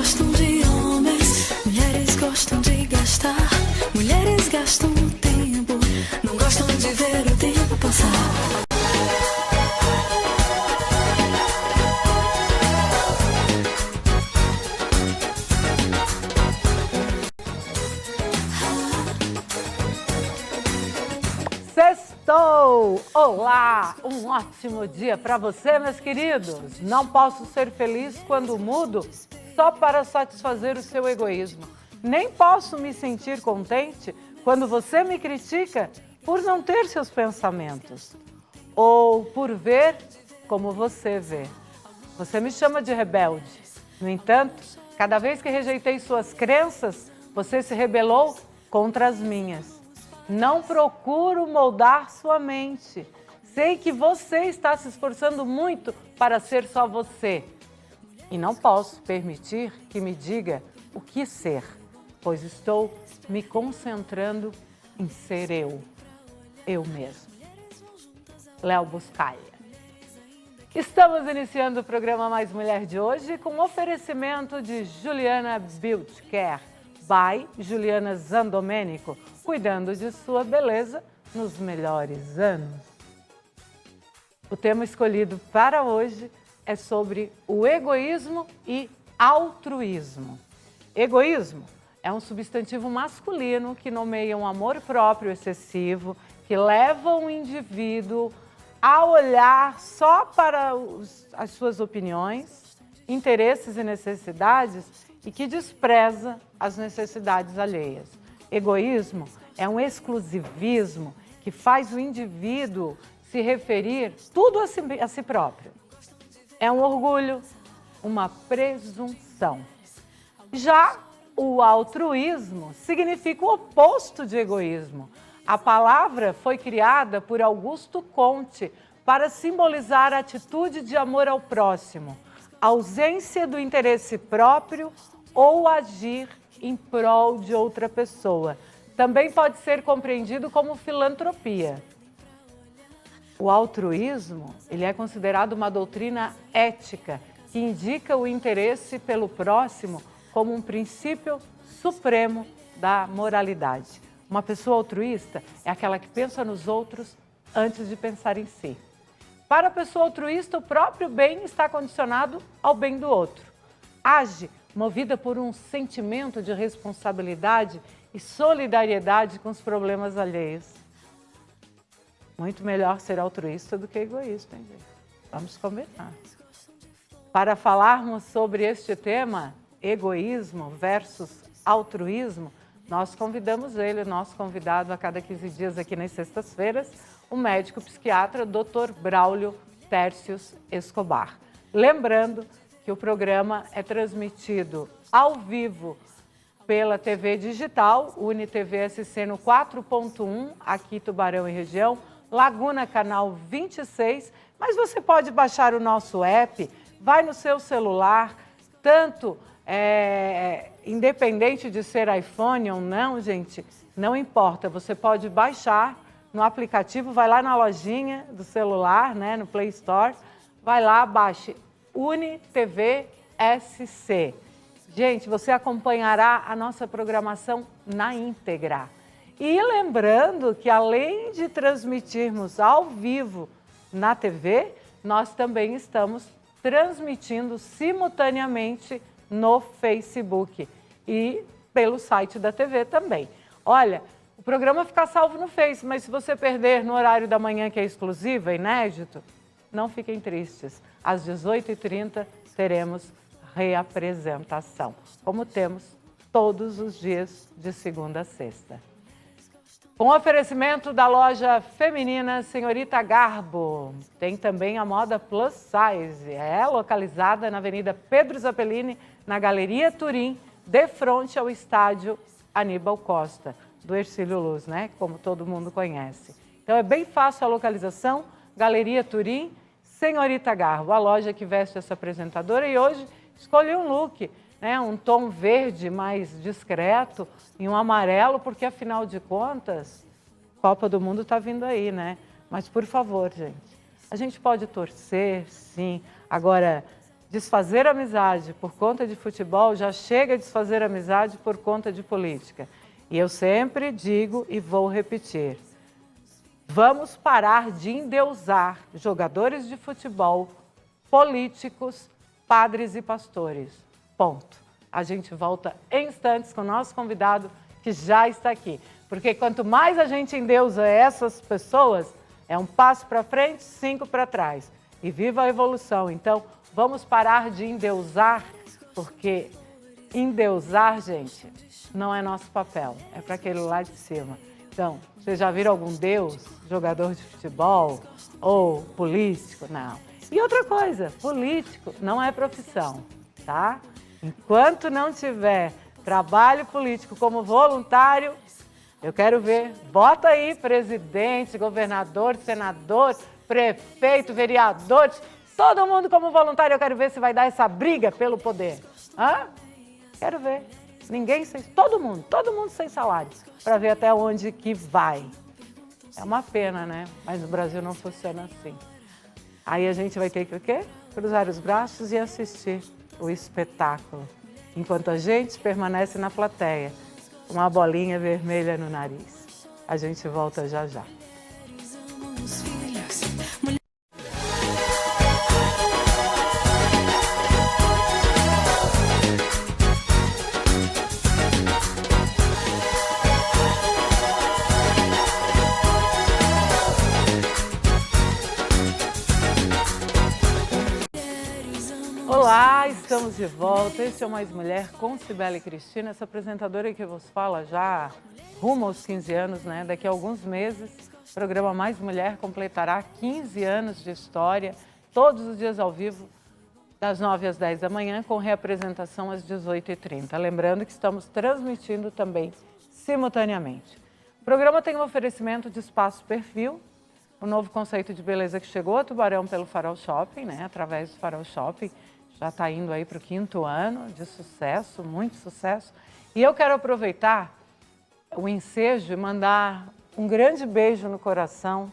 gostam de homens, mulheres gostam de gastar, mulheres gastam o tempo, não gostam de ver o tempo passar. Sextou! Olá! Um ótimo dia para você, meus queridos! Não posso ser feliz quando mudo só para satisfazer o seu egoísmo. Nem posso me sentir contente quando você me critica por não ter seus pensamentos ou por ver como você vê. Você me chama de rebelde. No entanto, cada vez que rejeitei suas crenças, você se rebelou contra as minhas. Não procuro moldar sua mente. Sei que você está se esforçando muito para ser só você. E não posso permitir que me diga o que ser, pois estou me concentrando em ser eu mesmo. Léo Buscalia. Estamos iniciando o programa Mais Mulher de hoje com oferecimento de Juliana Beauty Care by Juliana Zandomênico, cuidando de sua beleza nos melhores anos. O tema escolhido para hoje é sobre o egoísmo e altruísmo. Egoísmo é um substantivo masculino que nomeia um amor próprio excessivo, que leva o indivíduo a olhar só para as suas opiniões, interesses e necessidades e que despreza as necessidades alheias. Egoísmo é um exclusivismo que faz o indivíduo se referir tudo a si próprio. É um orgulho, uma presunção. Já o altruísmo significa o oposto de egoísmo. A palavra foi criada por Augusto Comte para simbolizar a atitude de amor ao próximo, ausência do interesse próprio ou agir em prol de outra pessoa. Também pode ser compreendido como filantropia. O altruísmo, ele é considerado uma doutrina ética que indica o interesse pelo próximo como um princípio supremo da moralidade. Uma pessoa altruísta é aquela que pensa nos outros antes de pensar em si. Para a pessoa altruísta, o próprio bem está condicionado ao bem do outro. Age movida por um sentimento de responsabilidade e solidariedade com os problemas alheios. Muito melhor ser altruísta do que egoísta, hein, gente? Vamos combinar. Para falarmos sobre este tema, egoísmo versus altruísmo, nós convidamos ele, nosso convidado a cada 15 dias aqui nas sextas-feiras, o médico psiquiatra Dr. Braulio Tércios Escobar. Lembrando que o programa é transmitido ao vivo pela TV digital, UniTV SC no 4.1, aqui Tubarão e região, Laguna Canal 26, mas você pode baixar o nosso app, vai no seu celular, tanto independente de ser iPhone ou não, gente, não importa, você pode baixar no aplicativo, vai lá na lojinha do celular, né, no Play Store, vai lá, baixe UniTV SC. Gente, você acompanhará a nossa programação na íntegra. E lembrando que além de transmitirmos ao vivo na TV, nós também estamos transmitindo simultaneamente no Facebook e pelo site da TV também. Olha, o programa fica salvo no Face, mas se você perder no horário da manhã, que é exclusivo, é inédito, não fiquem tristes. Às 18h30 teremos reapresentação, como temos todos os dias de segunda a sexta. Com oferecimento da loja feminina Senhorita Garbo, tem também a moda plus size, é localizada na Avenida Pedro Zappellini, na Galeria Turim, de frente ao estádio Aníbal Costa, do Hercílio Luz, né? Como todo mundo conhece. Então é bem fácil a localização, Galeria Turim, Senhorita Garbo, a loja que veste essa apresentadora, e hoje escolhi um look, né? Um tom verde mais discreto e um amarelo, porque afinal de contas, Copa do Mundo está vindo aí, né? Mas por favor, gente, a gente pode torcer, sim. Agora, desfazer amizade por conta de futebol já chega a desfazer amizade por conta de política. E eu sempre digo e vou repetir, vamos parar de endeusar jogadores de futebol, políticos, padres e pastores. Ponto. A gente volta em instantes com o nosso convidado que já está aqui. Porque quanto mais a gente endeusa essas pessoas, é um passo para frente, 5 para trás. E viva a evolução. Então, vamos parar de endeusar, porque endeusar, gente, não é nosso papel. É para aquele lá de cima. Então, vocês já viram algum deus, jogador de futebol ou político? Não. E outra coisa, político não é profissão, tá? Enquanto não tiver trabalho político como voluntário, eu quero ver, bota aí presidente, governador, senador, prefeito, vereadores, todo mundo como voluntário, eu quero ver se vai dar essa briga pelo poder. Hã? Quero ver. Ninguém sem, todo mundo sem salário, para ver até onde que vai. É uma pena, né? Mas no Brasil não funciona assim. Aí a gente vai ter que o quê? Cruzar os braços e assistir o espetáculo. Enquanto a gente permanece na plateia, com uma bolinha vermelha no nariz. A gente volta já já. Olá, estamos de volta. Este é o Mais Mulher com Cibele Cristina, essa apresentadora que vos fala já rumo aos 15 anos, né? Daqui a alguns meses, o programa Mais Mulher completará 15 anos de história, todos os dias ao vivo, das 9 às 10 da manhã, com reapresentação às 18h30. Lembrando que estamos transmitindo também simultaneamente. O programa tem um oferecimento de Espaço Perfil, o novo conceito de beleza que chegou a Tubarão pelo Farol Shopping, né? Através do Farol Shopping. Já está indo aí para o 5º ano de sucesso, muito sucesso. E eu quero aproveitar o ensejo e mandar um grande beijo no coração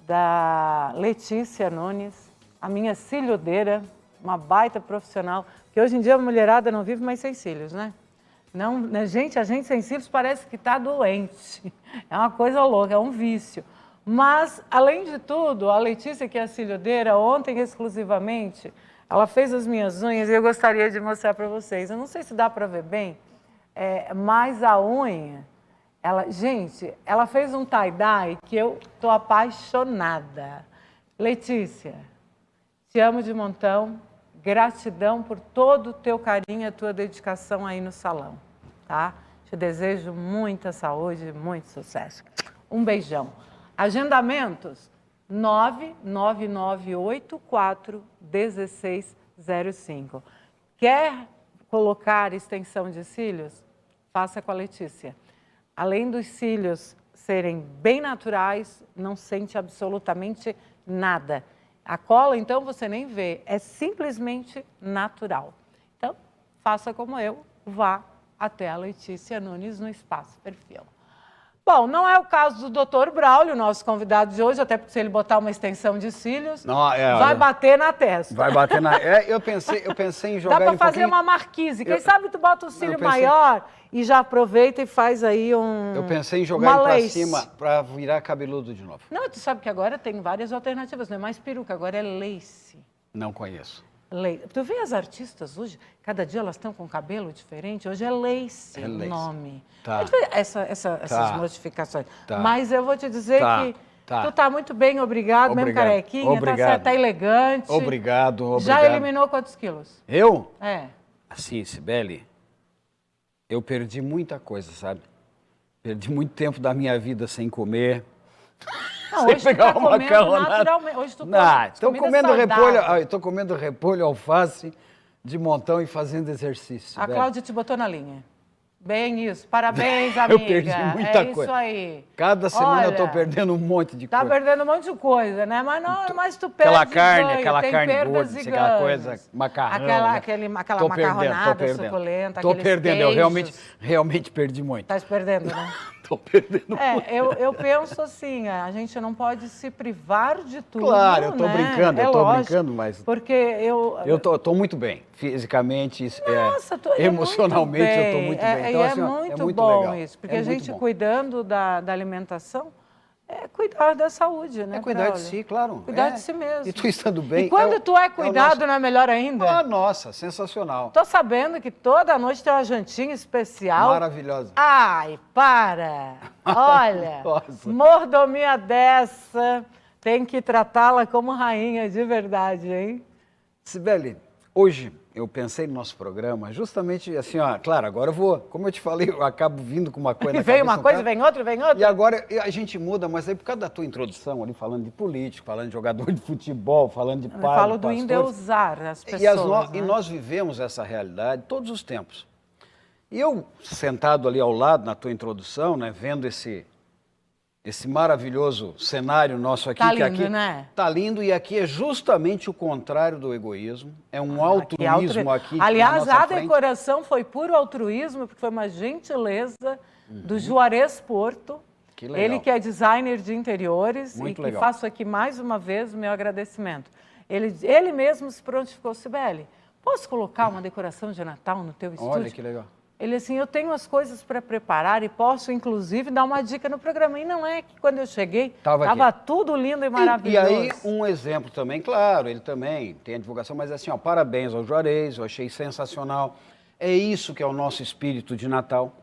da Letícia Nunes, a minha cilhudeira, uma baita profissional, que hoje em dia a mulherada não vive mais sem cílios, né? Não, né, gente, a gente sem cílios parece que está doente. É uma coisa louca, é um vício. Mas, além de tudo, a Letícia, que é a cilhudeira, ontem exclusivamente, ela fez as minhas unhas e eu gostaria de mostrar para vocês. Eu não sei se dá para ver bem, mas a unha, ela fez um tie-dye que eu estou apaixonada. Letícia, te amo de montão, gratidão por todo o teu carinho e a tua dedicação aí no salão, tá? Te desejo muita saúde e muito sucesso. Um beijão. Agendamentos 99984-1605. Quer colocar extensão de cílios? Faça com a Letícia. Além dos cílios serem bem naturais, não sente absolutamente nada. A cola, então, você nem vê, é simplesmente natural. Então, faça como eu, vá até a Letícia Nunes no Espaço Perfil. Bom, não é o caso do Dr. Braulio, nosso convidado de hoje, até porque se ele botar uma extensão de cílios, vai bater na testa. Vai bater na... eu pensei em jogar. Dá para fazer uma marquise. Quem sabe tu bota o cílio maior e já aproveita e faz aí um... Eu pensei em jogar ele para cima, para virar cabeludo de novo. Não, tu sabe que agora tem várias alternativas, não é mais peruca, agora é lace. Não conheço. Tu vê as artistas hoje, cada dia elas estão com cabelo diferente, hoje é lace o nome. Tá. Essas modificações. Tá. Mas eu vou te dizer que tu tá muito bem, obrigado. Mesmo carequinha, tá elegante. Obrigado. Já eliminou quantos quilos? Eu? É. Assim, Cibele, eu perdi muita coisa, sabe? Perdi muito tempo da minha vida sem comer. Não, hoje tu tá comendo naturalmente. Hoje tu estou comendo repolho, alface de montão e fazendo exercício. A Cláudia te botou na linha. Bem isso. Parabéns, amiga. Eu perdi muita coisa. É isso aí. Cada semana eu estou perdendo um monte de coisa. Tá perdendo um monte de coisa, né? Mas não, mas tu perde aquela carne gorda, aquela coisa, macarrão. Aquela macarronada suculenta, Estou perdendo, eu realmente perdi muito. Tá perdendo, né? Estou perdendo muito. Eu penso assim, a gente não pode se privar de tudo, Claro, eu estou né? brincando, eu estou brincando, mas... Porque eu... Eu tô muito bem, fisicamente, Nossa, emocionalmente eu estou muito bem. Então, assim, ó, muito muito bom legal. isso, porque É a muito gente bom. cuidando da alimentação é cuidar da saúde, né? É cuidar de Braulio? si, claro. Cuidar de si mesmo. E tu estando bem... E quando tu é cuidado, nosso... não é melhor ainda? Ah, nossa, sensacional. Tô sabendo que toda noite tem uma jantinha especial. Maravilhosa. Ai, para! Olha, Nossa. mordomia dessa, tem que tratá-la como rainha de verdade, hein? Sibeli, hoje eu pensei no nosso programa justamente assim, ó, claro, agora eu vou, como eu te falei, eu acabo vindo com uma coisa E na vem cabeça, uma coisa, vem outra, vem outra. E agora a gente muda, mas aí por causa da tua introdução ali, falando de político, falando de jogador de futebol, falando de Eu padre, falo do pastores, endeusar as pessoas, e né? nós vivemos essa realidade todos os tempos. E eu, sentado ali ao lado, na tua introdução, né, vendo esse maravilhoso cenário nosso aqui. Tá que lindo, aqui né? Tá lindo, e aqui é justamente o contrário do egoísmo. É um altruísmo aqui na Aliás, nossa a frente. decoração foi puro altruísmo, porque foi uma gentileza do Juarez Porto. Que legal. Ele que é designer de interiores Muito e que legal. faço aqui mais uma vez o meu agradecimento. Ele mesmo se prontificou, Sibeli, posso colocar uma decoração de Natal no teu estúdio? Olha que legal. Ele assim, eu tenho as coisas para preparar e posso, inclusive, dar uma dica no programa. E não é que quando eu cheguei, estava tudo lindo e maravilhoso. E aí, um exemplo também, claro, ele também tem a divulgação, mas assim, ó, parabéns ao Juarez, eu achei sensacional. É isso que é o nosso espírito de Natal.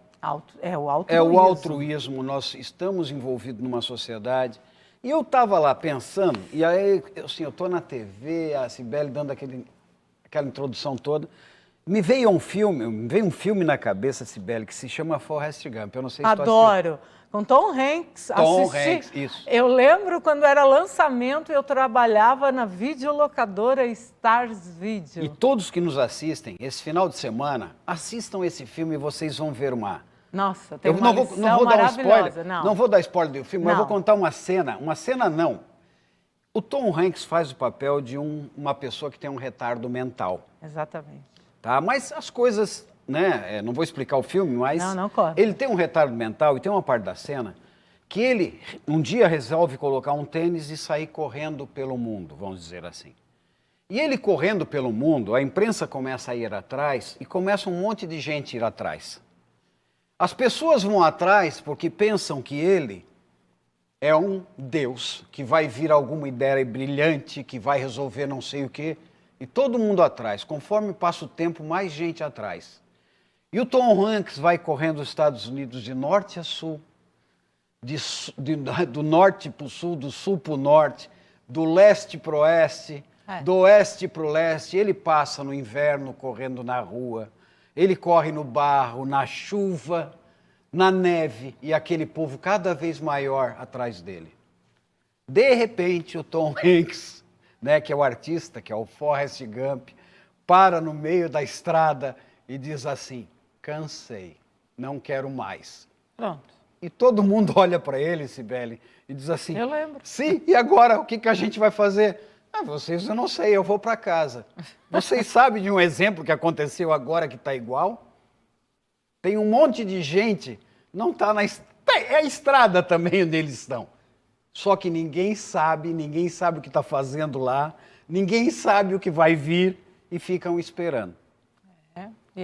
É o altruísmo. É o altruísmo, nós estamos envolvidos numa sociedade. E eu estava lá pensando, e aí, assim, eu estou na TV, a Sibeli dando aquela introdução toda. Me veio um filme na cabeça, Sibeli, que se chama Forrest Gump. Eu não sei se tu assistiu. Adoro. Com Tom Hanks, Tom assisti. Hanks, isso. Eu lembro quando era lançamento, eu trabalhava na videolocadora Stars Video. E todos que nos assistem, esse final de semana, assistam esse filme e vocês vão ver uma... Nossa, tem Eu uma não lição vou dar um maravilhosa. spoiler, não vou dar spoiler do filme, mas eu Não. vou contar uma cena não. O Tom Hanks faz o papel de uma pessoa que tem um retardo mental. Exatamente. Tá? Mas as coisas, né? Não vou explicar o filme, mas Não corre. ele tem um retardo mental e tem uma parte da cena que ele um dia resolve colocar um tênis e sair correndo pelo mundo, vamos dizer assim. E ele correndo pelo mundo, a imprensa começa a ir atrás e começa um monte de gente a ir atrás. As pessoas vão atrás porque pensam que ele é um Deus, que vai vir alguma ideia brilhante, que vai resolver não sei o quê. E todo mundo atrás. Conforme passa o tempo, mais gente atrás. E o Tom Hanks vai correndo os Estados Unidos de norte a sul, do norte para o sul, do sul para o norte, do leste para o oeste, do oeste para o leste. Ele passa no inverno correndo na rua, ele corre no barro, na chuva, na neve, e aquele povo cada vez maior atrás dele. De repente, o Tom Hanks, né, que é o artista, que é o Forrest Gump, para no meio da estrada e diz assim: cansei, não quero mais. Pronto. E todo mundo olha para ele, Sibeli, e diz assim: Eu lembro. Sim, e agora o que a gente vai fazer? Ah, vocês, eu não sei, eu vou para casa. Vocês sabem de um exemplo que aconteceu agora que está igual? Tem um monte de gente, não está na estrada, é a estrada também onde eles estão. Só que ninguém sabe o que está fazendo lá, ninguém sabe o que vai vir e ficam esperando. E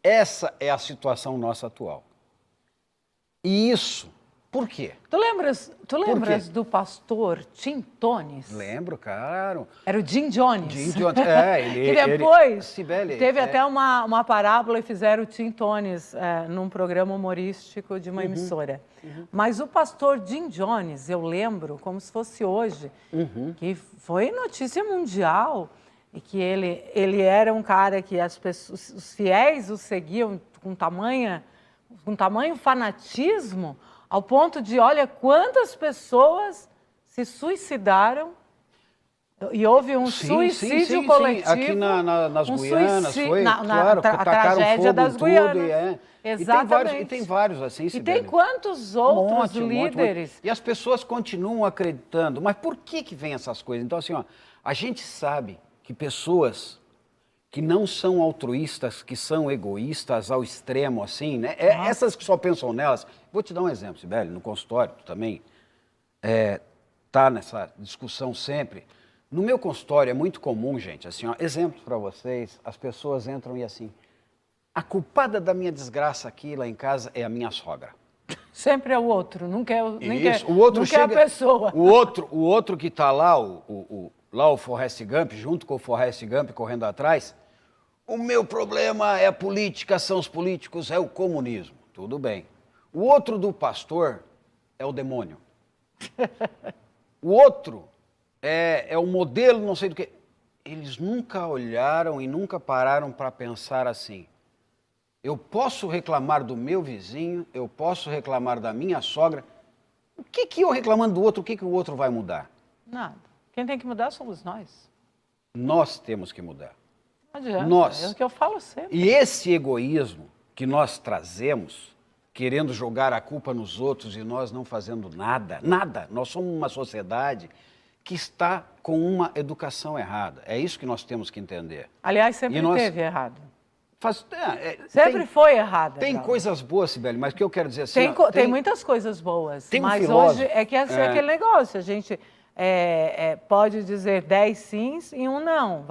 Essa é a situação nossa atual. E isso, por quê? Tu lembras do pastor Tim Tones? Lembro, claro. Era o Jim Jones. Jim Jones, que depois Sibeli, teve até uma parábola e fizeram o Tim Tones num programa humorístico de uma emissora. Mas o pastor Jim Jones, eu lembro como se fosse hoje, que foi notícia mundial e que ele era um cara que os fiéis o seguiam com tamanho fanatismo, ao ponto de, olha, quantas pessoas se suicidaram e houve um suicídio coletivo. Aqui nas Guianas foi, claro, tacaram tragédia fogo das em Guianas. Exatamente. E tem vários assim, E Sibeli. tem quantos outros líderes? E as pessoas continuam acreditando. Mas por que vem essas coisas? Então, assim, ó, a gente sabe que pessoas que não são altruístas, que são egoístas ao extremo, assim, né? Essas que só pensam nelas. Vou te dar um exemplo, Sibeli, no consultório, tu também tá nessa discussão sempre. No meu consultório é muito comum, gente, assim, ó, exemplo para vocês, as pessoas entram e assim, a culpada da minha desgraça aqui lá em casa é a minha sogra. Sempre é o outro, nunca é, Isso, o outro nunca chega, é a pessoa. O outro que está lá, o Forrest Gump, junto com o Forrest Gump correndo atrás, o meu problema é a política, são os políticos, é o comunismo. Tudo bem. O outro do pastor é o demônio. O outro é o modelo não sei do que. Eles nunca olharam e nunca pararam para pensar assim. Eu posso reclamar do meu vizinho, eu posso reclamar da minha sogra. O que eu reclamando do outro, o que o outro vai mudar? Nada. Quem tem que mudar somos nós. Nós temos que mudar. Não adianta. Nós. É o que eu falo sempre. E esse egoísmo que nós trazemos, querendo jogar a culpa nos outros e nós não fazendo nada, nada. Nós somos uma sociedade que está com uma educação errada. É isso que nós temos que entender. Aliás, sempre teve errado. Sempre foi errado. Tem coisas boas, Sibeli, mas o que eu quero dizer assim... Tem muitas coisas boas, tem mas filósofo, hoje é que é aquele negócio. A gente pode dizer 10 sims e um não.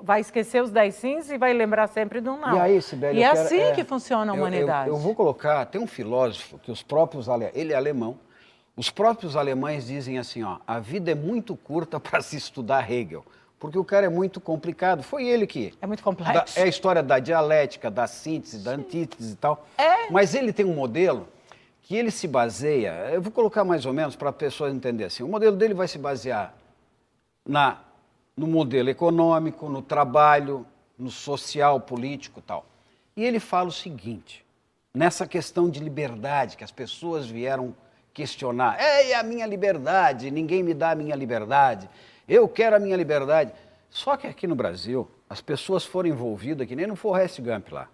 Vai esquecer os 10 sims e vai lembrar sempre do não. E aí, Sibeli, assim que funciona a humanidade. Eu vou colocar... Tem um filósofo que os próprios... Ele é alemão. Os próprios alemães dizem assim, ó, a vida é muito curta para se estudar Hegel. Porque o cara é muito complicado. Foi ele que... É muito complexo. É a história da dialética, da síntese, da antítese e tal. Mas ele tem um modelo que ele se baseia... Eu vou colocar mais ou menos para a pessoa entender assim. O modelo dele vai se basear no modelo econômico, no trabalho, no social, político e tal. E ele fala o seguinte, nessa questão de liberdade, que as pessoas vieram questionar. É a minha liberdade, ninguém me dá a minha liberdade. Eu quero a minha liberdade. Só que aqui no Brasil, as pessoas foram envolvidas, que nem no Forrest Gump lá.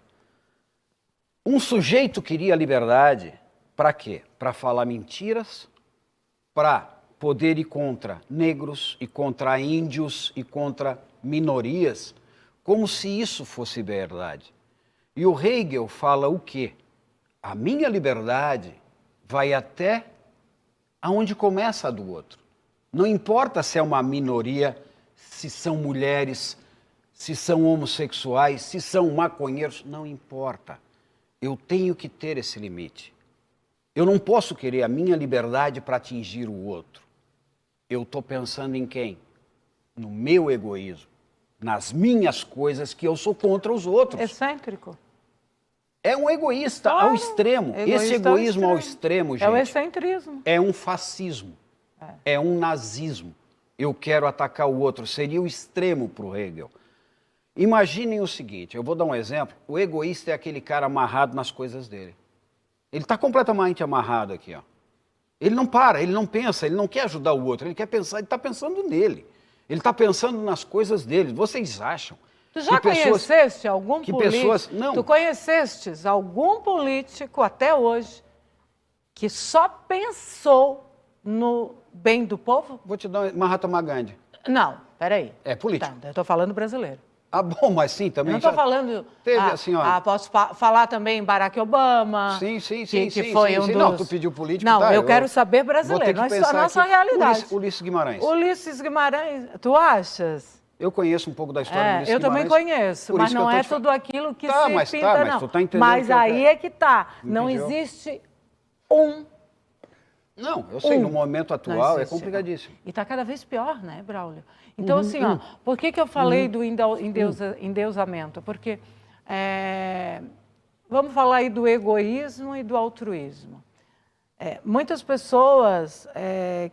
Um sujeito queria liberdade, para quê? Para falar mentiras, para poder ir contra negros e contra índios e contra minorias, como se isso fosse verdade. E o Hegel fala o quê? A minha liberdade vai até aonde começa a do outro. Não importa se é uma minoria, se são mulheres, se são homossexuais, se são maconheiros, não importa. Eu tenho que ter esse limite. Eu não posso querer a minha liberdade para atingir o outro. Eu estou pensando em quem? No meu egoísmo, nas minhas coisas que eu sou contra os outros. Excêntrico. É um egoísta ao extremo. Esse egoísmo ao extremo, gente, é o excentrismo. É um fascismo. É um nazismo. Eu quero atacar o outro. Seria o extremo para o Hegel. Imaginem o seguinte, eu vou dar um exemplo. O egoísta é aquele cara amarrado nas coisas dele. Ele está completamente amarrado aqui, ó. Ele não para, ele não pensa, ele não quer ajudar o outro, ele quer pensar, ele está pensando nele. Ele está pensando nas coisas dele. Vocês acham? Tu já conheceste algum político? Não. Tu conhecestes algum político até hoje que só pensou no bem do povo? Vou te dar Mahatma Gandhi. Não, peraí. É político. Tá, eu estou falando brasileiro. Ah, bom, mas sim, também. Eu não estou falando... Teve, assim, ó... posso falar também Barack Obama. Sim. Que foi um dos... Não, tu pediu político, não, tá? Eu quero saber brasileiro. A nossa realidade. Ulisses Guimarães. Ulisses Guimarães, tu achas? Eu conheço um pouco da história do Ulisses eu Guimarães. também conheço, mas não é tudo aquilo que se pinta, não. Tu tá entendendo mas aí é que tá. Não existe um... Não, eu sei, no momento atual é complicadíssimo. E está cada vez pior, né, Braulio? Então, assim, ó, por que eu falei do endeusamento? Porque vamos falar aí do egoísmo e do altruísmo. Muitas pessoas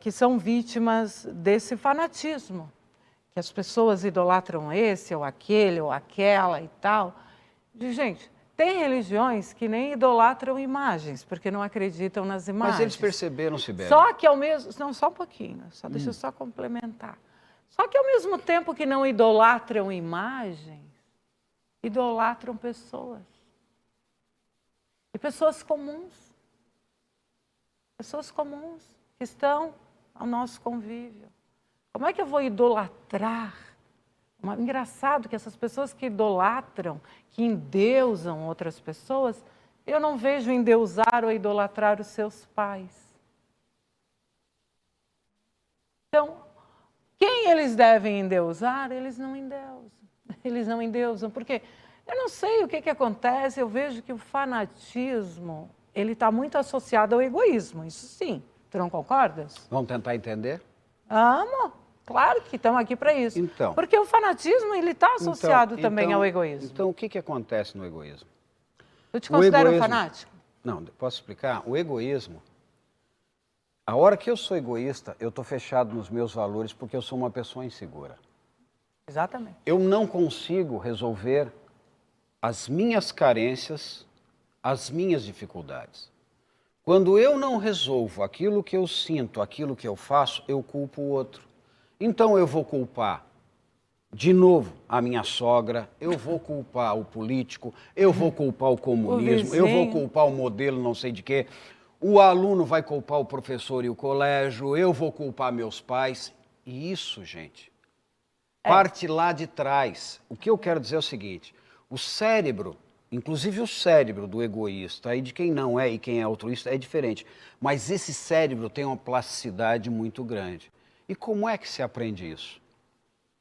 que são vítimas desse fanatismo, que as pessoas idolatram esse ou aquele ou aquela e tal. Gente, tem religiões que nem idolatram imagens, porque não acreditam nas imagens. Mas eles perceberam, Sibeli. Só que ao mesmo... Não, só um pouquinho, deixa eu só complementar. Só que ao mesmo tempo que não idolatram imagens, idolatram pessoas. E pessoas comuns. Pessoas comuns que estão ao nosso convívio. Como é que eu vou idolatrar Engraçado que essas pessoas que idolatram, que endeusam outras pessoas, eu não vejo endeusar ou idolatrar os seus pais. Então, quem eles devem endeusar, eles não endeusam. Eles não endeusam, porque eu não sei o que acontece, eu vejo que o fanatismo, ele está muito associado ao egoísmo, isso sim. Tu não concordas? Vamos tentar entender? Amo, claro que estamos aqui para isso. Então, porque o fanatismo, ele está associado também ao egoísmo. Então, o que acontece no egoísmo? Tu te considera um fanático? Não, posso explicar? O egoísmo, a hora que eu sou egoísta, eu estou fechado nos meus valores porque eu sou uma pessoa insegura. Exatamente. Eu não consigo resolver as minhas carências, as minhas dificuldades. Quando eu não resolvo aquilo que eu sinto, aquilo que eu faço, eu culpo o outro. Então eu vou culpar, de novo, a minha sogra, eu vou culpar o político, eu vou culpar o comunismo, eu vou culpar o modelo não sei de quê, o aluno vai culpar o professor e o colégio, eu vou culpar meus pais. E isso, gente, parte lá de trás. O que eu quero dizer é o seguinte, o cérebro, inclusive o cérebro do egoísta e de quem não é e quem é altruísta é diferente, mas esse cérebro tem uma plasticidade muito grande. E como é que se aprende isso?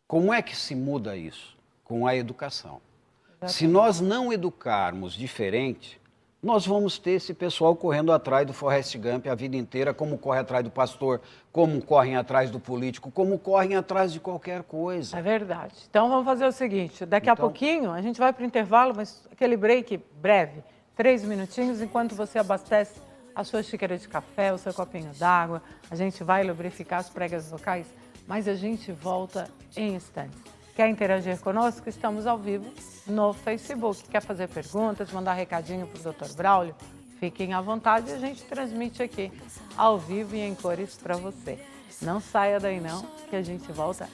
Como é que se muda isso? Com a educação. Exatamente. Se nós não educarmos diferente, nós vamos ter esse pessoal correndo atrás do Forrest Gump a vida inteira, como corre atrás do pastor, como correm atrás do político, como correm atrás de qualquer coisa. É verdade. Então vamos fazer o seguinte, daqui a pouquinho a gente vai para o intervalo, mas aquele break breve, 3 minutinhos, enquanto você abastece a sua xícara de café, o seu copinho d'água, a gente vai lubrificar as pregas vocais, mas a gente volta em instantes. Quer interagir conosco? Estamos ao vivo no Facebook. Quer fazer perguntas, mandar recadinho para o Dr. Braulio? Fiquem à vontade, a gente transmite aqui ao vivo e em cores para você. Não saia daí não, que a gente volta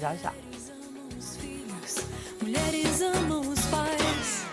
já já. Os filhos, mulheres amam os pais.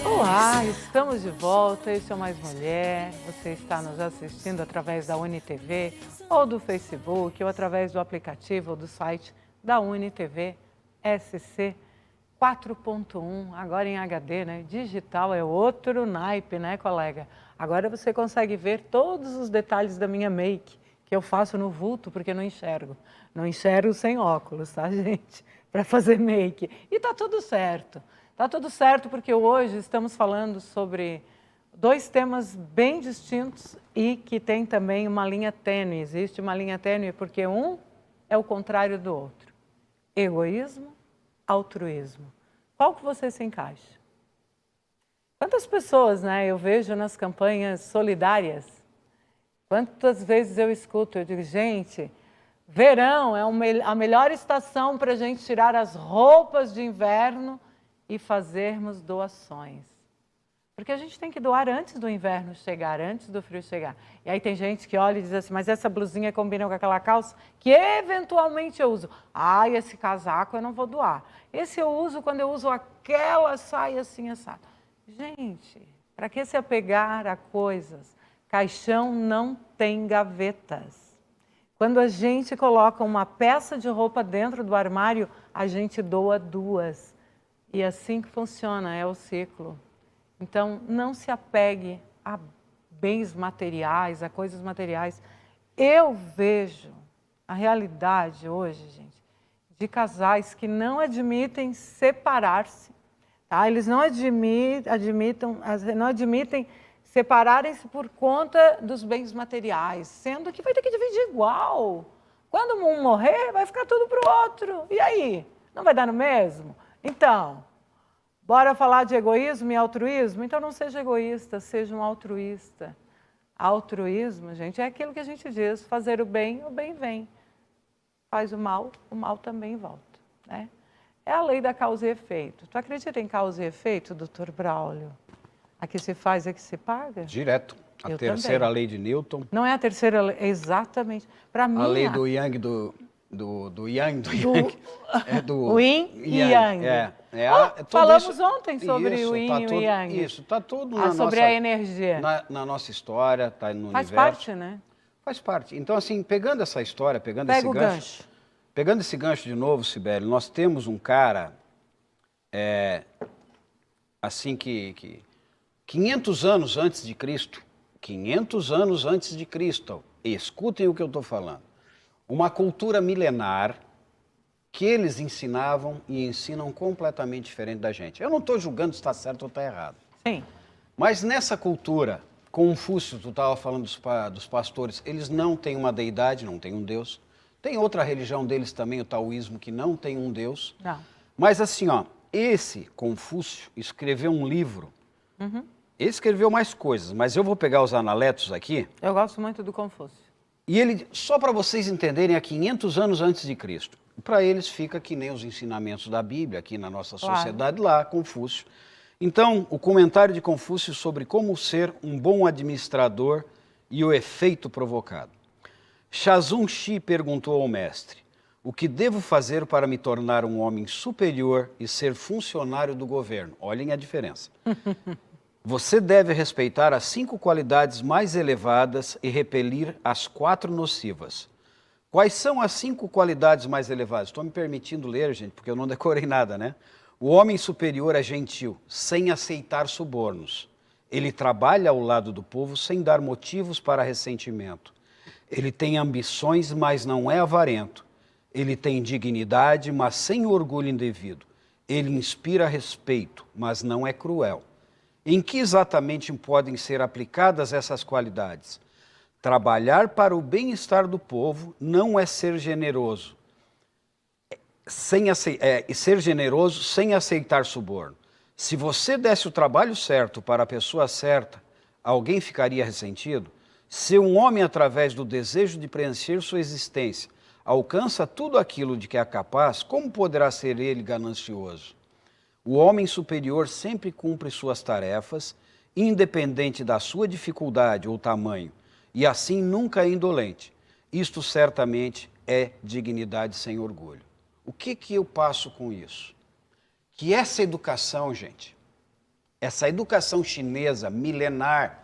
Olá, estamos de volta, esse é o Mais Mulher, você está nos assistindo através da UniTV ou do Facebook ou através do aplicativo ou do site da UniTV SC 4.1, agora em HD, né? Digital é outro naipe, né, colega? Agora você consegue ver todos os detalhes da minha make, que eu faço no vulto porque não enxergo. Não enxergo sem óculos, tá, gente? Para fazer make. E tá tudo certo. Tá tudo certo porque hoje estamos falando sobre 2 temas bem distintos e que tem também uma linha tênue. Existe uma linha tênue porque um é o contrário do outro. Egoísmo, altruísmo. Qual que você se encaixa? Quantas pessoas, né, eu vejo nas campanhas solidárias, quantas vezes eu escuto, eu digo, gente, verão é a melhor estação para a gente tirar as roupas de inverno e fazermos doações. Porque a gente tem que doar antes do inverno chegar, antes do frio chegar. E aí tem gente que olha e diz assim, mas essa blusinha combina com aquela calça que eventualmente eu uso. Ah, esse casaco eu não vou doar. Esse eu uso quando eu uso aquela saia assim, assado. Gente, para que se apegar a coisas? Caixão não tem gavetas. Quando a gente coloca uma peça de roupa dentro do armário, a gente doa 2. E assim que funciona, é o ciclo. Então, não se apegue a bens materiais, a coisas materiais. Eu vejo a realidade hoje, gente, de casais que não admitem separar-se, tá? Eles não admitem separarem-se por conta dos bens materiais, sendo que vai ter que dividir igual. Quando um morrer, vai ficar tudo para o outro. E aí? Não vai dar no mesmo? Então, bora falar de egoísmo e altruísmo? Então não seja egoísta, seja um altruísta. Altruísmo, gente, é aquilo que a gente diz, fazer o bem vem. Faz o mal também volta, né? É a lei da causa e efeito. Tu acredita em causa e efeito, doutor Braulio? A que se faz é que se paga? Direto. A Eu terceira também. lei de Newton. Não é a terceira lei, exatamente. Para mim, A lei do Yang, do Yang. É do o Yin e Yang. Tudo falamos isso, ontem sobre o Yin tá e o tudo, Yang. Isso, está tudo na sobre nossa, a energia. na nossa história, está no Faz universo. parte, né? Faz parte. Então, assim, pegando essa história, pegando Pega esse o gancho. Pegando esse gancho de novo, Sibeli, nós temos um cara, assim que 500 anos antes de Cristo, 500 anos antes de Cristo, escutem o que eu estou falando, uma cultura milenar que eles ensinavam e ensinam completamente diferente da gente. Eu não estou julgando se está certo ou está errado. Sim. Mas nessa cultura, Confúcio, tu estava falando dos pastores, eles não têm uma deidade, não têm um Deus. Tem outra religião deles também, o taoísmo, que não tem um Deus. Não. Mas assim, ó, esse Confúcio escreveu um livro. Ele escreveu mais coisas, mas eu vou pegar os analetos aqui. Eu gosto muito do Confúcio. E ele, só para vocês entenderem, há 500 anos antes de Cristo. Para eles fica que nem os ensinamentos da Bíblia, aqui na nossa sociedade, lá, Confúcio. Então, o comentário de Confúcio sobre como ser um bom administrador e o efeito provocado. Shazun Shi perguntou ao mestre, o que devo fazer para me tornar um homem superior e ser funcionário do governo? Olhem a diferença. Você deve respeitar as 5 qualidades mais elevadas e repelir as 4 nocivas. Quais são as 5 qualidades mais elevadas? Estou me permitindo ler, gente, porque eu não decorei nada, né? O homem superior é gentil, sem aceitar subornos. Ele trabalha ao lado do povo sem dar motivos para ressentimento. Ele tem ambições, mas não é avarento. Ele tem dignidade, mas sem orgulho indevido. Ele inspira respeito, mas não é cruel. Em que exatamente podem ser aplicadas essas qualidades? Trabalhar para o bem-estar do povo não é ser generoso, ser generoso sem aceitar suborno. Se você desse o trabalho certo para a pessoa certa, alguém ficaria ressentido? Se um homem, através do desejo de preencher sua existência, alcança tudo aquilo de que é capaz, como poderá ser ele ganancioso? O homem superior sempre cumpre suas tarefas, independente da sua dificuldade ou tamanho, e assim nunca é indolente. Isto certamente é dignidade sem orgulho. O que eu passo com isso? Que essa educação, gente, essa educação chinesa milenar,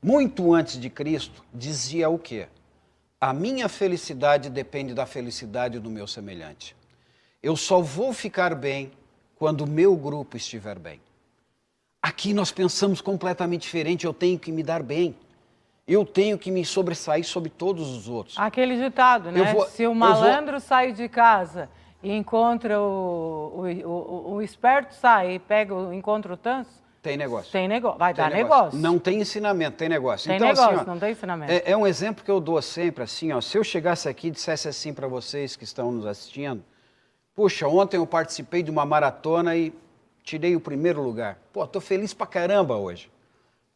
muito antes de Cristo, dizia o quê? A minha felicidade depende da felicidade do meu semelhante. Eu só vou ficar bem quando o meu grupo estiver bem. Aqui nós pensamos completamente diferente, eu tenho que me dar bem. Eu tenho que me sobressair sobre todos os outros. Aquele ditado, né? Se o malandro sai de casa e encontra o esperto sai e encontra o tanso, tem negócio. Tem negócio. Vai dar negócio. Não tem ensinamento, tem negócio. Tem então, negócio, assim, ó, não tem ensinamento. É um exemplo que eu dou sempre, assim, ó, se eu chegasse aqui e dissesse assim para vocês que estão nos assistindo, puxa, ontem eu participei de uma maratona e tirei o primeiro lugar. Pô, tô feliz pra caramba hoje.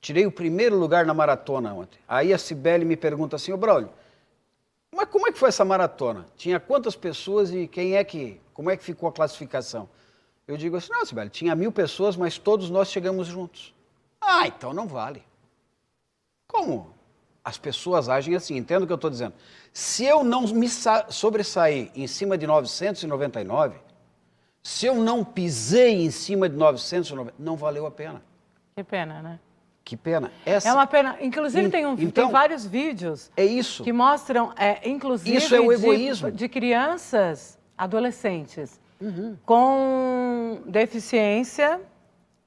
Tirei o primeiro lugar na maratona ontem. Aí a Sibeli me pergunta assim, ô Braulio, mas como é que foi essa maratona? Tinha quantas pessoas e como é que ficou a classificação? Eu digo assim, não, Sibeli, tinha 1000 pessoas, mas todos nós chegamos juntos. Ah, então não vale. Como? As pessoas agem assim, entendo o que eu estou dizendo. Se eu não me sobressair em cima de 999, se eu não pisei em cima de 999, não valeu a pena. Que pena, né? Que pena. É uma pena. Inclusive, tem vários vídeos que mostram, inclusive, isso é o egoísmo. De crianças, adolescentes, com deficiência,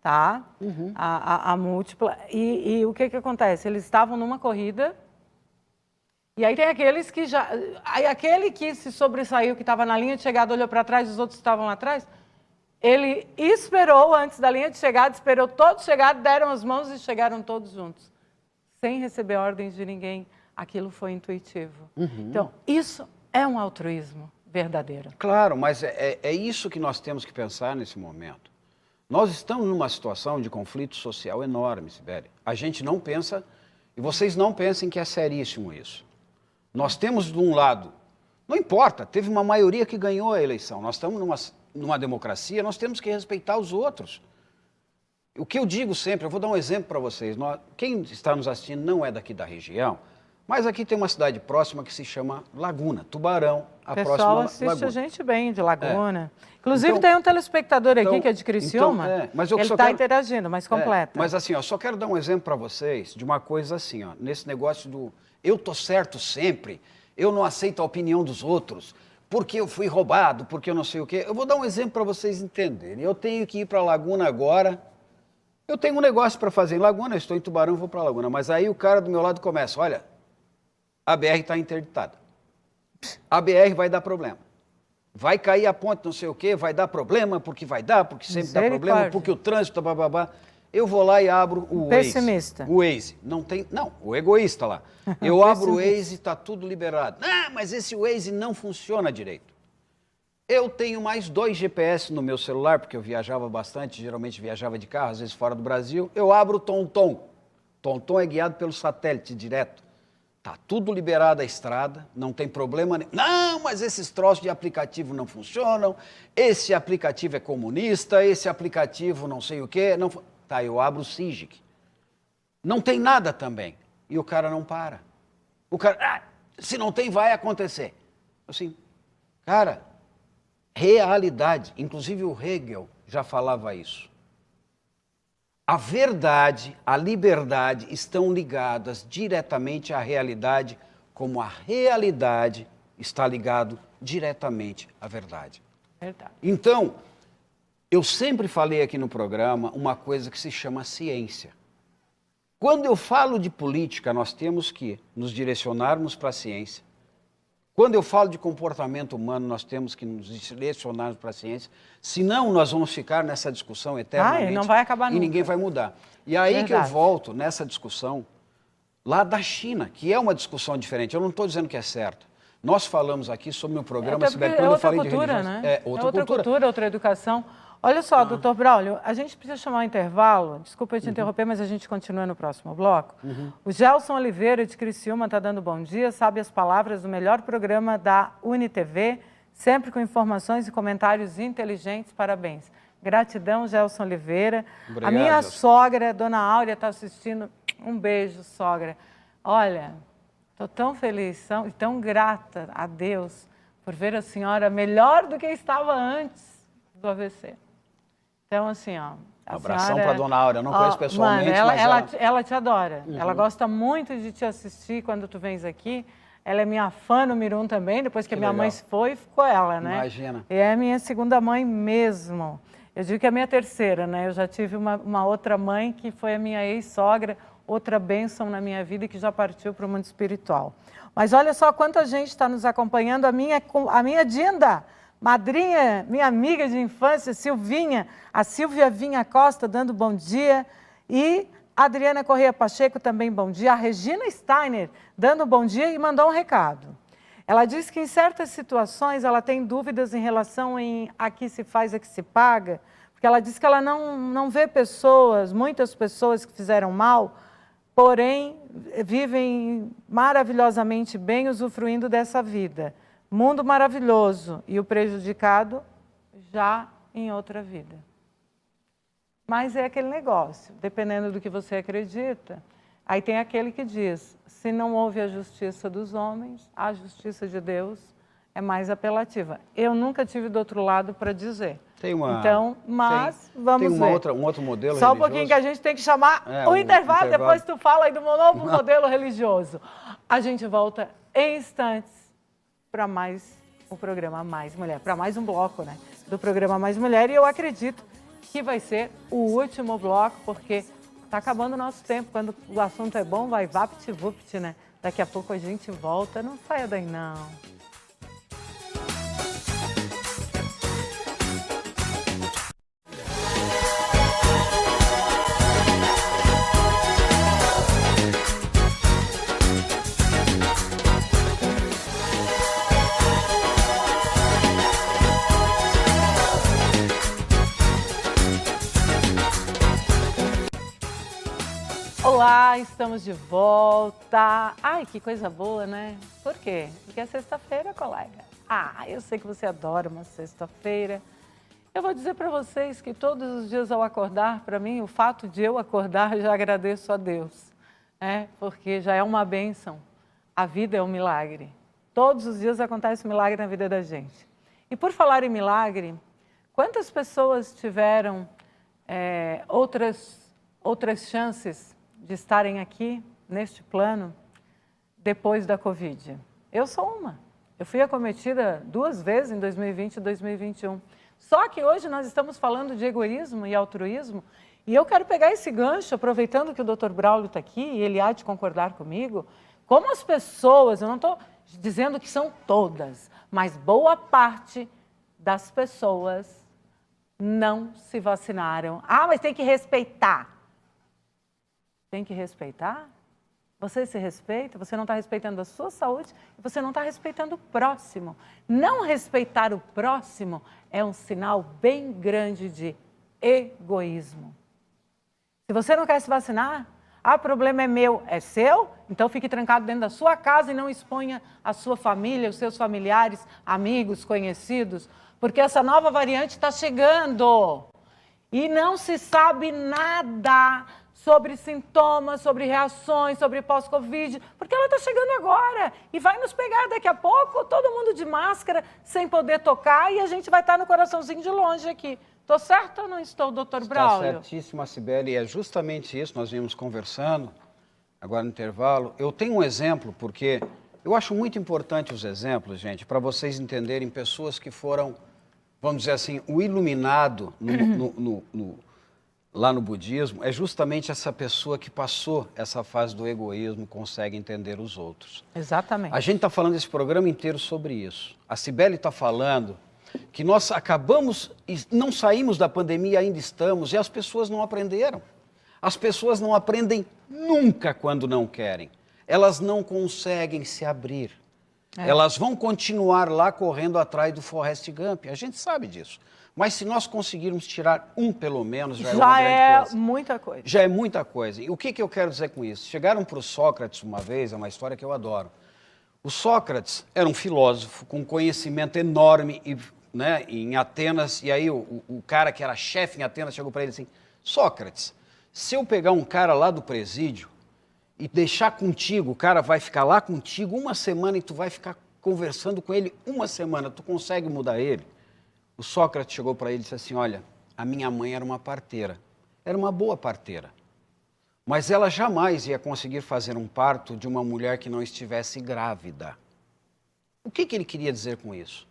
tá? A múltipla. E o que acontece? Eles estavam numa corrida, e aí tem aqueles que já... Aí aquele que se sobressaiu, que estava na linha de chegada, olhou para trás, os outros estavam lá atrás... Ele esperou antes da linha de chegada, esperou todos chegarem, deram as mãos e chegaram todos juntos. Sem receber ordens de ninguém. Aquilo foi intuitivo. Então, isso é um altruísmo verdadeiro. Claro, mas é isso que nós temos que pensar nesse momento. Nós estamos numa situação de conflito social enorme, Sibeli. A gente não pensa, e vocês não pensem que é seríssimo isso. Nós temos, de um lado, não importa, teve uma maioria que ganhou a eleição. Nós estamos numa democracia, nós temos que respeitar os outros. O que eu digo sempre, eu vou dar um exemplo para vocês. Quem está nos assistindo não é daqui da região, mas aqui tem uma cidade próxima que se chama Laguna, Tubarão, a O próxima pessoal assiste Laguna. a gente bem de Laguna. Inclusive, Então- tem um telespectador aqui então- que é de Criciúma. mas eu ele só está quero- interagindo, mas completa. Mas assim, ó, só quero dar um exemplo para vocês de uma coisa assim, ó, nesse negócio do eu tô certo sempre, eu não aceito a opinião dos outros, porque eu fui roubado, porque eu não sei o quê. Eu vou dar um exemplo para vocês entenderem. Eu tenho que ir para Laguna agora. Eu tenho um negócio para fazer em Laguna, eu estou em Tubarão, eu vou para Laguna. Mas aí o cara do meu lado começa, olha, a BR está interditada. A BR vai dar problema. Vai cair a ponte, não sei o quê, vai dar problema, porque vai dar, porque sempre dá problema, Misericórdia. porque o trânsito, bababá. Eu vou lá e abro o Pessimista. Waze. O Waze. Não, o egoísta lá. Eu abro o Waze e está tudo liberado. Ah, mas esse Waze não funciona direito. Eu tenho mais 2 GPS no meu celular, porque eu viajava bastante, geralmente viajava de carro, às vezes fora do Brasil. Eu abro o TomTom. TomTom é guiado pelo satélite direto. Tá tudo liberado a estrada, não tem problema nenhum. Não, mas esses troços de aplicativo não funcionam, esse aplicativo é comunista, esse aplicativo não sei o quê. Não... Tá, eu abro o Sigic. Não tem nada também. E o cara não para. O cara, se não tem, vai acontecer. Assim, cara, realidade. Inclusive o Hegel já falava isso. A verdade, a liberdade estão ligadas diretamente à realidade, como a realidade está ligado diretamente à verdade. Verdade. Então, eu sempre falei aqui no programa uma coisa que se chama ciência. Quando eu falo de política, nós temos que nos direcionarmos para a ciência. Quando eu falo de comportamento humano, nós temos que nos direcionarmos para a ciência. Senão, nós vamos ficar nessa discussão eternamente. Não vai acabar e nunca. ninguém vai mudar. E aí que eu Verdade. volto nessa discussão lá da China, que é uma discussão diferente. Eu não estou dizendo que é certo. Nós falamos aqui sobre o programa Até Sibeli, porque quando é eu outra falei de cultura, religiões. né? É outra cultura. Outra educação. Olha só, doutor Braulio, a gente precisa chamar um intervalo. Desculpa eu te interromper, mas a gente continua no próximo bloco. O Gelson Oliveira, de Criciúma, está dando bom dia. Sabe as palavras do melhor programa da UniTV, sempre com informações e comentários inteligentes. Parabéns. Gratidão, Gelson Oliveira. Obrigado, a minha Gelson. sogra, Dona Áurea, está assistindo. Um beijo, sogra. Olha, estou tão feliz e tão grata a Deus por ver a senhora melhor do que estava antes do AVC. Então, assim, ó... a Abração senhora- para Dona Áurea, eu não conheço pessoalmente, mano, mas ela te adora. Ela gosta muito de te assistir quando tu vens aqui. Ela é minha fã número 1 também, depois que a minha mãe legal. foi, ficou ela, né? Imagina. E é minha segunda mãe mesmo. Eu digo que é a minha terceira, né? Eu já tive uma outra mãe que foi a minha ex-sogra, outra bênção na minha vida e que já partiu para o mundo espiritual. Mas olha só quanta gente está nos acompanhando. A minha Dinda, madrinha, minha amiga de infância, Silvinha, a Silvia Vinha Costa dando bom dia. E a Adriana Correia Pacheco também bom dia. A Regina Steiner dando bom dia e mandou um recado. Ela diz que em certas situações ela tem dúvidas em relação a que se faz, a que se paga, porque ela diz que ela não vê muitas pessoas que fizeram mal, porém vivem maravilhosamente bem usufruindo dessa vida. Mundo maravilhoso e o prejudicado já em outra vida. Mas é aquele negócio, dependendo do que você acredita. Aí tem aquele que diz, se não houve a justiça dos homens, a justiça de Deus é mais apelativa. Eu nunca tive do outro lado para dizer. Tem uma... Então, mas vamos tem ver. um outro modelo Só um religioso. pouquinho que a gente tem que chamar o intervalo, depois tu fala aí do meu novo modelo religioso. A gente volta em instantes para mais o programa Mais Mulher, para mais um bloco, né, do programa Mais Mulher. E eu acredito que vai ser o último bloco, porque está acabando o nosso tempo. Quando o assunto é bom, vai vapt-vupt, né? Daqui a pouco a gente volta. Não saia daí, não. Olá, estamos de volta. Ai, que coisa boa, né? Por quê? Porque é sexta-feira, colega. Ah, eu sei que você adora uma sexta-feira. Eu vou dizer para vocês que todos os dias ao acordar, para mim, o fato de eu acordar, já agradeço a Deus, porque já é uma bênção. A vida é um milagre. Todos os dias acontece um milagre na vida da gente. E por falar em milagre, quantas pessoas tiveram outras chances de estarem aqui, neste plano, depois da Covid? Eu sou uma. Eu fui acometida 2 vezes em 2020 e 2021. Só que hoje nós estamos falando de egoísmo e altruísmo, e eu quero pegar esse gancho, aproveitando que o Dr. Braulio está aqui, e ele há de concordar comigo, como as pessoas, eu não estou dizendo que são todas, mas boa parte das pessoas não se vacinaram. Ah, mas tem que respeitar. Tem que respeitar? Você se respeita, você não está respeitando a sua saúde e você não está respeitando o próximo. Não respeitar o próximo é um sinal bem grande de egoísmo. Se você não quer se vacinar, o problema é meu, é seu, então fique trancado dentro da sua casa e não exponha a sua família, os seus familiares, amigos, conhecidos, porque essa nova variante está chegando e não se sabe nada sobre sintomas, sobre reações, sobre pós-Covid, porque ela está chegando agora e vai nos pegar daqui a pouco, todo mundo de máscara, sem poder tocar, e a gente vai estar no coraçãozinho de longe aqui. Estou certa ou não estou, doutor Braulio? Está certíssima, Cibele, e é justamente isso, nós vimos conversando, agora no intervalo. Eu tenho um exemplo, porque eu acho muito importante os exemplos, gente, para vocês entenderem pessoas que foram, vamos dizer assim, o iluminado lá no budismo é justamente essa pessoa que passou essa fase do egoísmo, consegue entender os outros. Exatamente. A gente está falando esse programa inteiro sobre isso. A Cibele está falando que nós acabamos e não saímos da pandemia, ainda estamos, e as pessoas não aprenderam. As pessoas não aprendem nunca quando não querem. Elas não conseguem se abrir. Elas vão continuar lá correndo atrás do Forrest Gump. A gente sabe disso. Mas se nós conseguirmos tirar um, pelo menos, já é uma grande coisa. Muita coisa. Já é muita coisa. E o que eu quero dizer com isso? Chegaram para o Sócrates uma vez, é uma história que eu adoro. O Sócrates era um filósofo com conhecimento enorme em Atenas, e aí o cara que era chefe em Atenas chegou para ele assim, Sócrates, se eu pegar um cara lá do presídio e deixar contigo, o cara vai ficar lá contigo 1 semana e tu vai ficar conversando com ele 1 semana, tu consegue mudar ele? O Sócrates chegou para ele e disse assim, olha, a minha mãe era uma parteira, era uma boa parteira, mas ela jamais ia conseguir fazer um parto de uma mulher que não estivesse grávida. O que ele queria dizer com isso?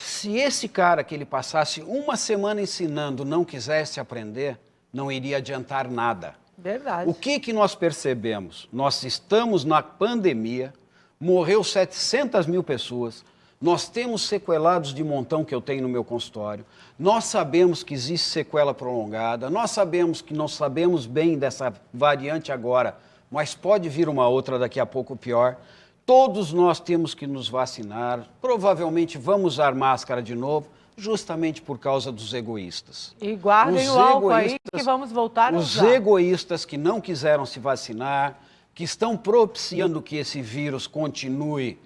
Se esse cara que ele passasse 1 semana ensinando não quisesse aprender, não iria adiantar nada. Verdade. O que nós percebemos? Nós estamos na pandemia, morreu 700 mil pessoas, nós temos sequelados de montão que eu tenho no meu consultório, nós sabemos que existe sequela prolongada, nós sabemos que não sabemos bem dessa variante agora, mas pode vir uma outra daqui a pouco pior. Todos nós temos que nos vacinar, provavelmente vamos usar máscara de novo, justamente por causa dos egoístas. E guardem o álcool aí que vamos voltar a usar. Os egoístas que não quiseram se vacinar, que estão propiciando que esse vírus continue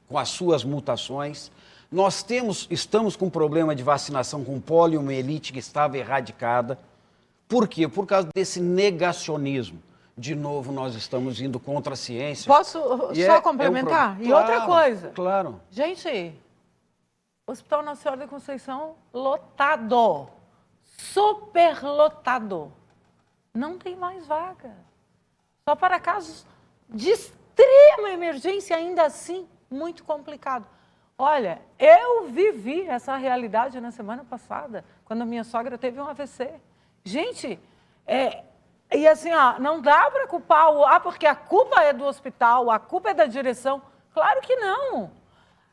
com as suas mutações. Nós estamos com um problema de vacinação com poliomielite que estava erradicada. Por quê? Por causa desse negacionismo. De novo, nós estamos indo contra a ciência. Posso só complementar? E outra coisa. Claro. Gente, o Hospital Nossa Senhora da Conceição lotado. Super lotado. Não tem mais vaga. Só para casos de extrema emergência, ainda assim, muito complicado. Olha, eu vivi essa realidade na semana passada, quando a minha sogra teve um AVC. Gente, e assim, não dá para culpar porque a culpa é do hospital, a culpa é da direção. Claro que não.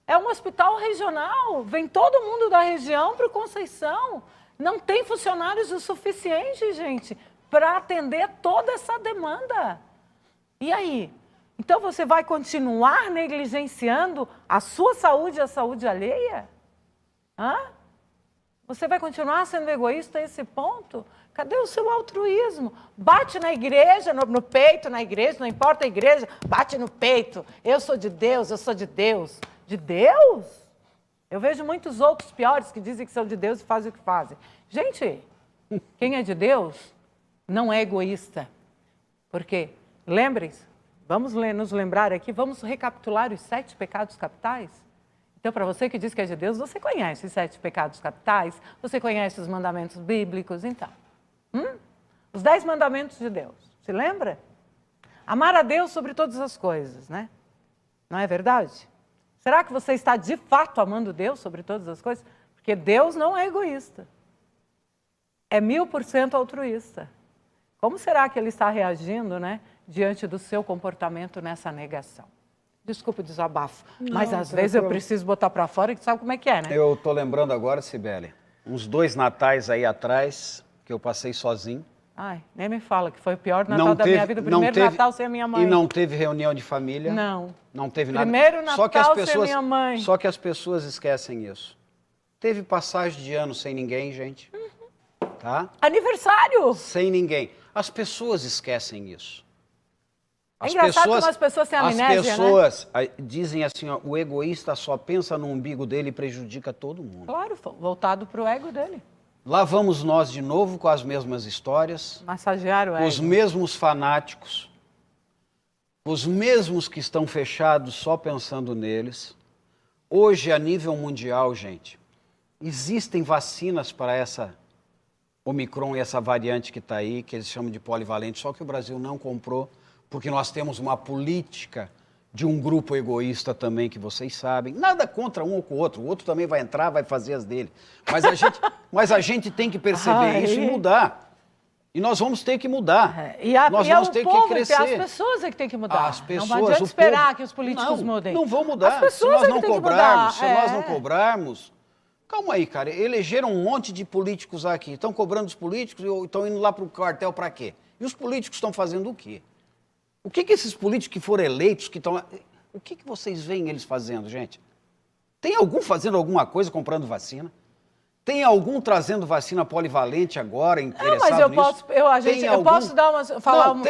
É um hospital regional, vem todo mundo da região para o Conceição. Não tem funcionários o suficiente, gente, para atender toda essa demanda. E aí? Então você vai continuar negligenciando a sua saúde e a saúde alheia? Você vai continuar sendo egoísta a esse ponto? Cadê o seu altruísmo? Bate na igreja, no peito, na igreja, não importa a igreja, bate no peito. Eu sou de Deus, eu sou de Deus. De Deus? Eu vejo muitos outros piores que dizem que são de Deus e fazem o que fazem. Gente, quem é de Deus não é egoísta. Porque, lembrem-se, vamos nos lembrar aqui, vamos recapitular os 7 pecados capitais? Então, para você que diz que é de Deus, você conhece os 7 pecados capitais, você conhece os mandamentos bíblicos, então. Os 10 mandamentos de Deus, se lembra? Amar a Deus sobre todas as coisas, né? Não é verdade? Será que você está de fato amando Deus sobre todas as coisas? Porque Deus não é egoísta. É 1000% altruísta. Como será que ele está reagindo, né, diante do seu comportamento nessa negação? Desculpa o desabafo, mas às vezes eu preciso botar para fora e sabe como é que é, né? Eu estou lembrando agora, Cibele, uns 2 natais aí atrás, que eu passei sozinho. Ai, nem me fala que foi o pior Natal da minha vida, o primeiro Natal sem a minha mãe. E não teve reunião de família? Não. Não teve nada? Primeiro Natal sem a minha mãe. Só que as pessoas esquecem isso. Teve passagem de ano sem ninguém, gente. Tá? Aniversário! Sem ninguém. As pessoas esquecem isso. É engraçado como as pessoas têm amnésia, as pessoas dizem assim, ó, o egoísta só pensa no umbigo dele e prejudica todo mundo. Claro, voltado para o ego dele. Lá vamos nós de novo com as mesmas histórias. Massagear o ego. Os mesmos fanáticos. Os mesmos que estão fechados só pensando neles. Hoje, a nível mundial, gente, existem vacinas para essa Omicron e essa variante que está aí, que eles chamam de polivalente, só que o Brasil não comprou, porque nós temos uma política de um grupo egoísta também, que vocês sabem. Nada contra um ou com o outro também vai entrar, vai fazer as dele. Mas a gente tem que perceber isso e mudar. E nós vamos ter que mudar. Nós vamos ter que crescer. As pessoas é que tem que mudar. As pessoas, não adianta esperar que os políticos mudem. Não vão mudar. As pessoas se nós não cobrarmos, nós não cobrarmos... Calma aí, cara. Elegeram um monte de políticos aqui. Estão cobrando os políticos e estão indo lá para o quartel para quê? E os políticos estão fazendo o quê? O que esses políticos que foram eleitos, que estão... O que vocês veem eles fazendo, gente? Tem algum fazendo alguma coisa comprando vacina? Tem algum trazendo vacina polivalente agora, interessado mas eu nisso? Eu posso dar uma...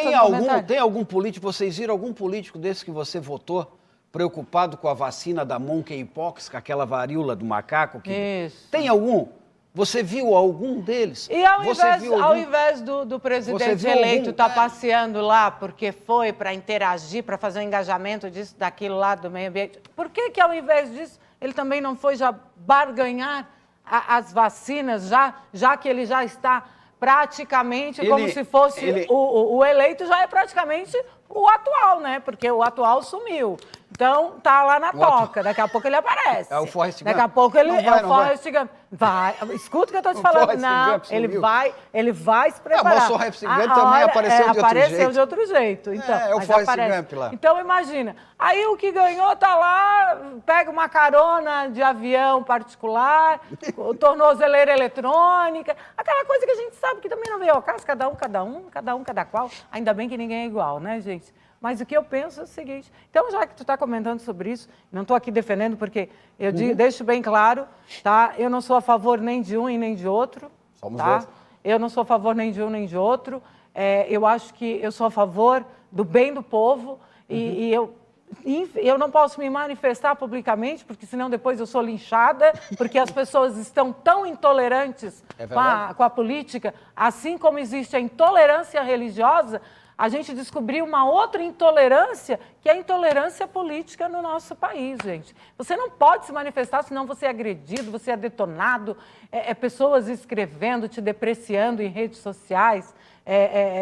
Tem algum político, vocês viram algum político desse que você votou preocupado com a vacina da monkeypox, com aquela varíola do macaco? Isso. Tem algum? Você viu algum deles? E ao invés do presidente eleito estar passeando lá porque foi para interagir, para fazer um engajamento disso, daquilo lá do meio ambiente, por que ao invés disso ele também não foi já barganhar as vacinas, já que ele já está praticamente como se fosse o eleito, já é praticamente o atual, né? Porque o atual sumiu. Então, tá lá na toca. Daqui a pouco ele aparece. É o Forrest Gump. Daqui a pouco ele é o Forrest Gump. Vai. Escuta o que eu tô te falando. Não, ele vai se preparar. Mas o Forrest Gump também apareceu de outro jeito. Apareceu de outro jeito. Então, é o Forrest Gump lá. Então, imagina. Aí o que ganhou tá lá, pega uma carona de avião particular, tornozeleira eletrônica, aquela coisa que a gente sabe que também não veio ao caso, cada qual. Ainda bem que ninguém é igual, né, gente? Mas o que eu penso é o seguinte, então já que tu está comentando sobre isso, não estou aqui defendendo porque eu deixo bem claro, tá? Eu não sou a favor nem de um e nem de outro, somos tá? dois. Eu não sou a favor nem de um nem de outro, eu acho que eu sou a favor do bem do povo e eu não posso me manifestar publicamente, porque senão depois eu sou linchada, porque as pessoas estão tão intolerantes com a política, assim como existe a intolerância religiosa. A gente descobriu uma outra intolerância, que é a intolerância política no nosso país, gente. Você não pode se manifestar, senão você é agredido, você é detonado, pessoas escrevendo, te depreciando em redes sociais,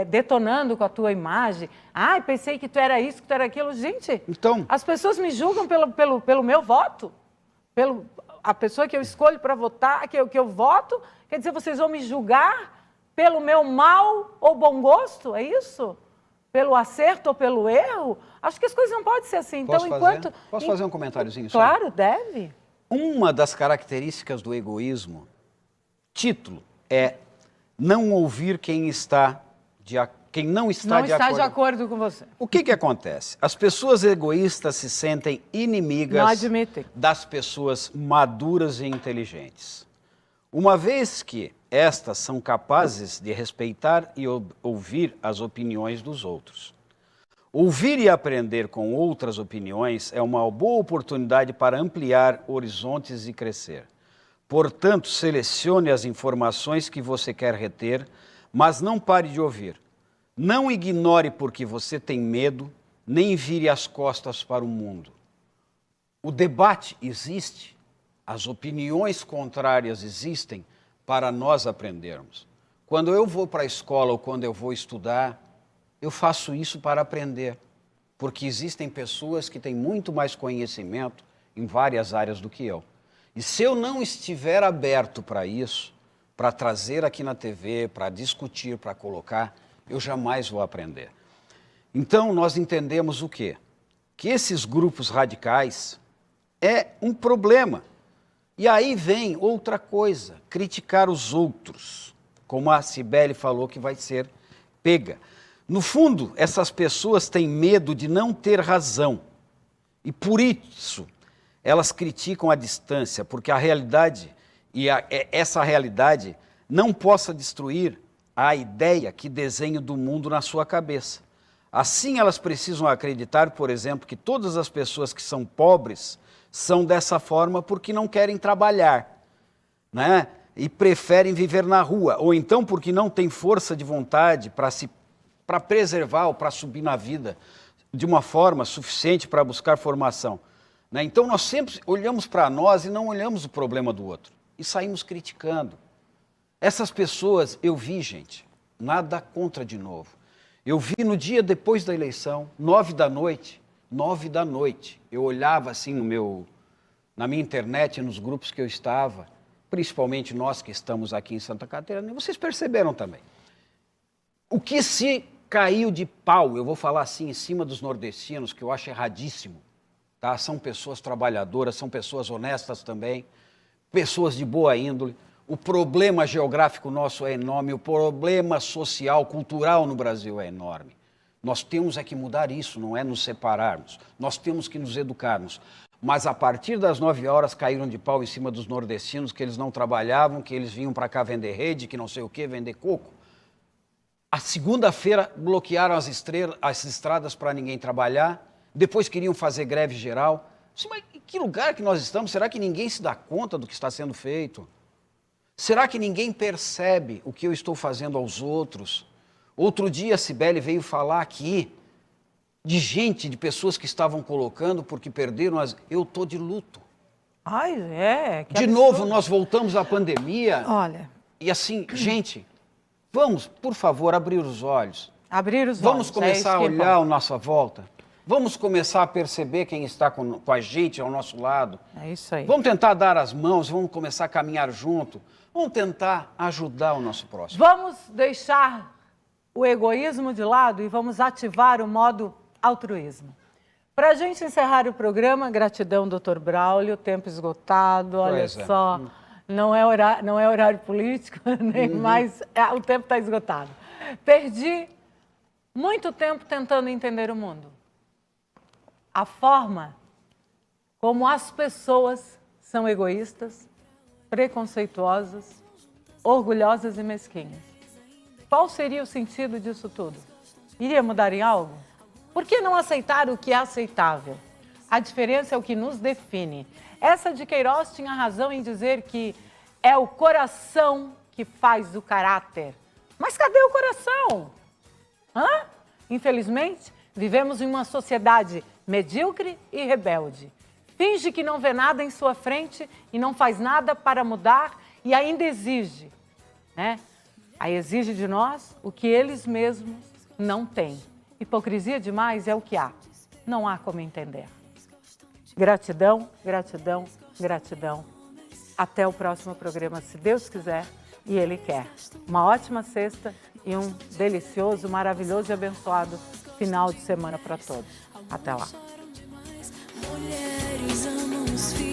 detonando com a tua imagem. Ai, pensei que tu era isso, que tu era aquilo. Gente, então, as pessoas me julgam pelo meu voto, a pessoa que eu escolho para votar, que eu voto, quer dizer, vocês vão me julgar pelo meu mal ou bom gosto, é isso? Pelo acerto ou pelo erro? Acho que as coisas não podem ser assim. Posso fazer um comentáriozinho? Claro, deve. Uma das características do egoísmo, título, é não ouvir quem não está de acordo com você. O que acontece? As pessoas egoístas se sentem inimigas das pessoas maduras e inteligentes. Uma vez que estas são capazes de respeitar e ouvir as opiniões dos outros. Ouvir e aprender com outras opiniões é uma boa oportunidade para ampliar horizontes e crescer. Portanto, selecione as informações que você quer reter, mas não pare de ouvir. Não ignore porque você tem medo, nem vire as costas para o mundo. O debate existe, as opiniões contrárias existem para nós aprendermos. Quando eu vou para a escola ou quando eu vou estudar, eu faço isso para aprender, porque existem pessoas que têm muito mais conhecimento em várias áreas do que eu. E se eu não estiver aberto para isso, para trazer aqui na TV, para discutir, para colocar, eu jamais vou aprender. Então, nós entendemos o quê? Que esses grupos radicais é um problema. E aí vem outra coisa, criticar os outros, como a Cibele falou que vai ser pega. No fundo, essas pessoas têm medo de não ter razão. E por isso, elas criticam a distância, porque a realidade, essa realidade, não possa destruir a ideia que desenho do mundo na sua cabeça. Assim, elas precisam acreditar, por exemplo, que todas as pessoas que são pobres são dessa forma porque não querem trabalhar, né? E preferem viver na rua, ou então porque não têm força de vontade para preservar ou para subir na vida de uma forma suficiente para buscar formação. Né? Então, nós sempre olhamos para nós e não olhamos o problema do outro. E saímos criticando. Essas pessoas, eu vi, gente, nada contra de novo. Eu vi no dia depois da eleição, 9 da noite, eu olhava assim na minha internet, nos grupos que eu estava, principalmente nós que estamos aqui em Santa Catarina, vocês perceberam também. O que se caiu de pau, eu vou falar assim, em cima dos nordestinos, que eu acho erradíssimo, tá? São pessoas trabalhadoras, são pessoas honestas também, pessoas de boa índole. O problema geográfico nosso é enorme, o problema social, cultural no Brasil é enorme. Nós temos é que mudar isso, não é nos separarmos. Nós temos que nos educarmos. Mas a partir das 9 horas caíram de pau em cima dos nordestinos, que eles não trabalhavam, que eles vinham para cá vender rede, que não sei o quê, vender coco. A segunda-feira bloquearam as estradas para ninguém trabalhar, depois queriam fazer greve geral. Mas em que lugar que nós estamos? Será que ninguém se dá conta do que está sendo feito? Será que ninguém percebe o que eu estou fazendo aos outros? Outro dia a Cibele veio falar aqui de pessoas que estavam colocando porque perderam as... Eu estou de luto. Ai, é. Que de absurdo. novo, nós voltamos à pandemia. Olha. E assim, gente, vamos, por favor, abrir os olhos. Abrir os olhos. Vamos começar a olhar à nossa volta. Vamos começar a perceber quem está com a gente ao nosso lado. É isso aí. Vamos tentar dar as mãos, vamos começar a caminhar junto. Vamos tentar ajudar o nosso próximo. Vamos deixar o egoísmo de lado e vamos ativar o modo altruísmo. Para a gente encerrar o programa, gratidão, Dr. Braulio, tempo esgotado, olha só, não é horário político, nem mais, o tempo está esgotado. Perdi muito tempo tentando entender o mundo. A forma como as pessoas são egoístas, preconceituosas, orgulhosas e mesquinhas. Qual seria o sentido disso tudo? Iria mudar em algo? Por que não aceitar o que é aceitável? A diferença é o que nos define. Essa de Queiroz tinha razão em dizer que é o coração que faz o caráter. Mas cadê o coração? Infelizmente, vivemos em uma sociedade medíocre e rebelde. Finge que não vê nada em sua frente e não faz nada para mudar e ainda exige, né? Aí exige de nós o que eles mesmos não têm. Hipocrisia demais é o que há. Não há como entender. Gratidão, gratidão, gratidão. Até o próximo programa, se Deus quiser e Ele quer. Uma ótima sexta e um delicioso, maravilhoso e abençoado final de semana para todos. Até lá. Mulheres amam os filhos.